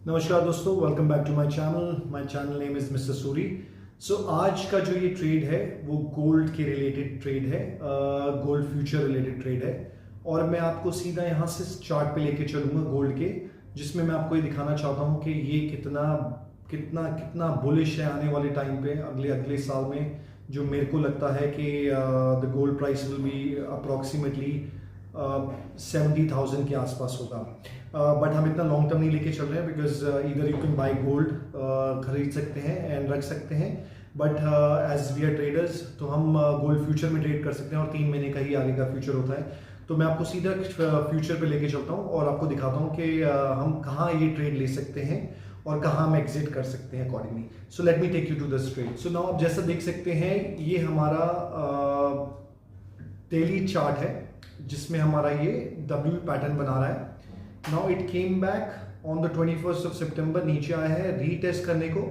नमस्कार दोस्तों, welcome back to my channel name is mister Suri. So आज का जो ये ट्रेड है वो गोल्ड के रिलेटेड ट्रेड है, गोल्ड फ्यूचर रिलेटेड ट्रेड है। और मैं आपको सीधा यहाँ से चार्ट पे लेके चलूँगा गोल्ड के, जिसमें मैं आपको ये दिखाना चाहता हूँ कि ये कितना कितना कितना बुलिश है आने वाले टाइम पे, अगले अगले साल में। जो मेरे को लगता है कि the gold price will be approximately 70,000 के आसपास होगा। बट हम इतना लॉन्ग टर्म नहीं लेके चल रहे हैं, बिकॉज इधर यू कैन बाई गोल्ड, खरीद सकते हैं एंड रख सकते हैं। But as we are traders तो हम गोल्ड फ्यूचर में ट्रेड कर सकते हैं और 3 महीने का ही आगे का फ्यूचर होता है। तो मैं आपको सीधा फ्यूचर पे लेके चलता हूँ और आपको दिखाता हूँ कि हम कहाँ ये ट्रेड ले सकते हैं और कहाँ हम एग्जिट कर सकते हैं accordingly. So let me take you to this trade. So now आप जैसा देख सकते हैं, ये हमारा डेली चार्ट है जिसमें हमारा ये W पैटर्न बना रहा है। Now it came back on the 21st of September, नीचे आया है रीटेस्ट करने को,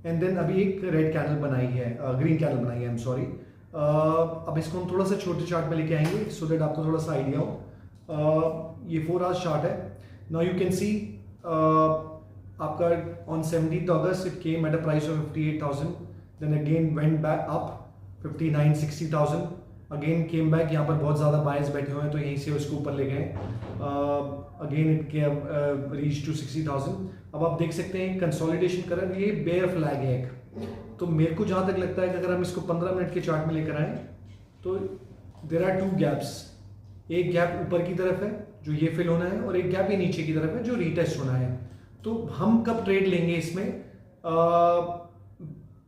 एंड देन अभी एक रेड कैंडल बनाई है, ग्रीन कैंडल बनाई है, आई एम सॉरी। अब इसको हम थोड़ा सा छोटे चार्ट में लेके आएंगे सो दैट आपको थोड़ा सा आइडिया हो। ये 4 आवर्स चार्ट है। नाउ यू कैन सी आपका ऑन 17th अगस्त it came at a price of 58,000, then again went back up 59-60,000, again came back. यहाँ पर बहुत ज़्यादा बायर्स बैठे हुए हैं तो यहीं से उसको ऊपर ले गए। Again it reach to 60,000। अब आप देख सकते हैं कंसोलिडेशन कर रहा है, ये बेयर फ्लैग है एक। तो मेरे को जहाँ तक लगता है कि अगर हम इसको 15 मिनट के चार्ट में लेकर आए तो देयर आर 2 गैप्स। एक गैप ऊपर की तरफ है जो ये फिल होना है, और एक गैप ये नीचे की तरफ है जो रीटेस्ट होना है। तो हम कब ट्रेड लेंगे इसमें?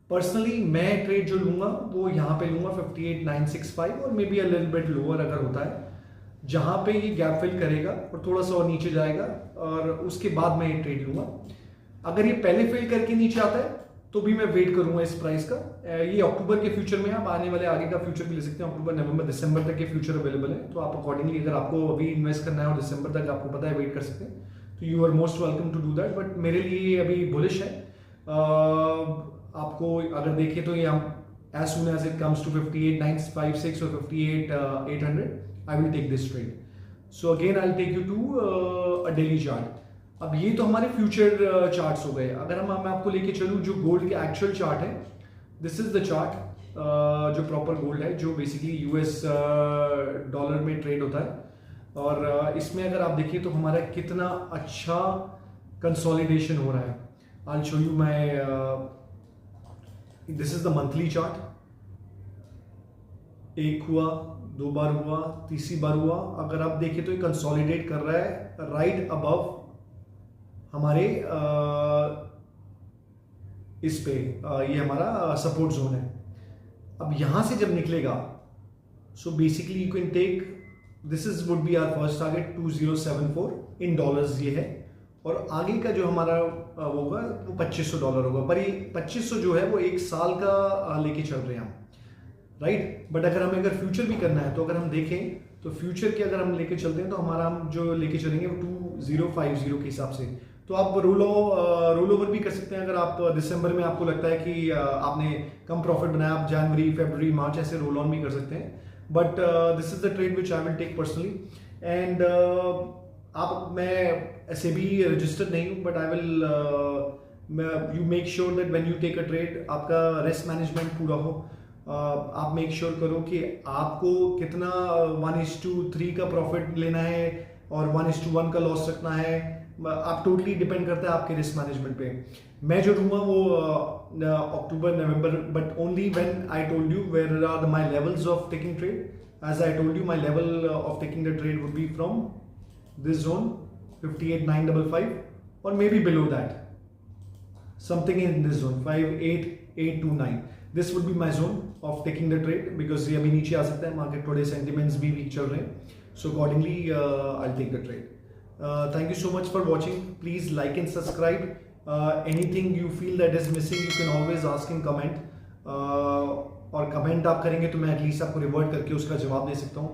पर्सनली मैं ट्रेड जो लूंगा वो यहाँ पे लूंगा 58,965 और may be a little bit lower अगर होता है, जहां पे ये गैप फिल करेगा और थोड़ा सा और नीचे जाएगा, और उसके बाद मैं ये ट्रेड लूंगा। अगर ये पहले फिल करके नीचे आता है तो भी मैं वेट करूंगा इस प्राइस का। ये अक्टूबर के फ्यूचर में, आप आने वाले आगे का फ्यूचर भी ले सकते हैं। अक्टूबर, नवंबर, दिसंबर तक के फ्यूचर अवेलेबल है, तो आप अकॉर्डिंगली अगर आपको अभी इन्वेस्ट करना है और दिसंबर तक आपको पता है वेट कर सकते हैं, तो you are most welcome to do that. But मेरे लिए ये अभी बुलिश है। आपको अगर देखें तो ये as soon as it comes to 58,956 or 58,800, I will take this trade. So again I'll take you to a daily chart. अब ये तो हमारे फ्यूचर चार्ट्स हो गए। अगर मैं आपको लेके चलूँ जो गोल्ड के एक्चुअल चार्ट है, दिस इज द चार्ट जो प्रॉपर गोल्ड है, जो बेसिकली यूएस डॉलर में ट्रेड होता है। और इसमें अगर आप देखिए तो हमारा कितना अच्छा कंसोलिडेशन हो रहा है। I'll show you my this is the monthly chart. एक हुआ, 2 बार हुआ, तीसरी बार हुआ। अगर आप देखें तो ये कंसोलिडेट कर रहा है राइट अबव हमारे इस पे, ये हमारा सपोर्ट जोन है। अब यहां से जब निकलेगा so basically you can take, this is would be our first target 2074 in dollars ये है, और आगे का जो हमारा वो होगा वो $2,500 होगा। पर ये 2,500 जो है वो 1 साल का लेके चल रहे हैं हम, राइट। बट अगर हमें फ्यूचर भी करना है तो अगर हम देखें तो फ्यूचर के अगर हम लेके चलते हैं तो हमारा हम जो लेके चलेंगे वो 2050 के हिसाब से। तो आप रोल ओवर भी कर सकते हैं। अगर आप दिसंबर में आपको लगता है कि आपने कम प्रॉफिट बनाया, आप जनवरी, फरवरी, मार्च ऐसे रोल ऑन भी कर सकते हैं। But this is the trade which I will take personally. And मैं ऐसे भी रजिस्टर्ड नहीं हूँ, but I will you make sure that when you take a trade आपका रिस्क मैनेजमेंट पूरा हो। आप मेक श्योर करो कि आपको कितना 1:3 का प्रॉफिट लेना है और 1:1 का लॉस रखना है। आप टोटली डिपेंड करता है आपके रिस्क मैनेजमेंट पे। मैं जो दूंगा वो October, November, but only when I told you where are my levels of taking trade. As I told you, my level of taking the trade would be from this zone 58,955 or maybe below that, something in this zone 58,829. This would be my zone of taking the trade, because ये अभी नीचे आ सकता है, market थोड़े sentiments भी week चल रहे हैं। So accordingly I'll take the trade. Thank you so much for watching. Please like and subscribe. Anything you feel that is missing you can always ask in comment. और comment आप करेंगे तो मैं at least आपको revert करके उसका जवाब दे सकता हूँ।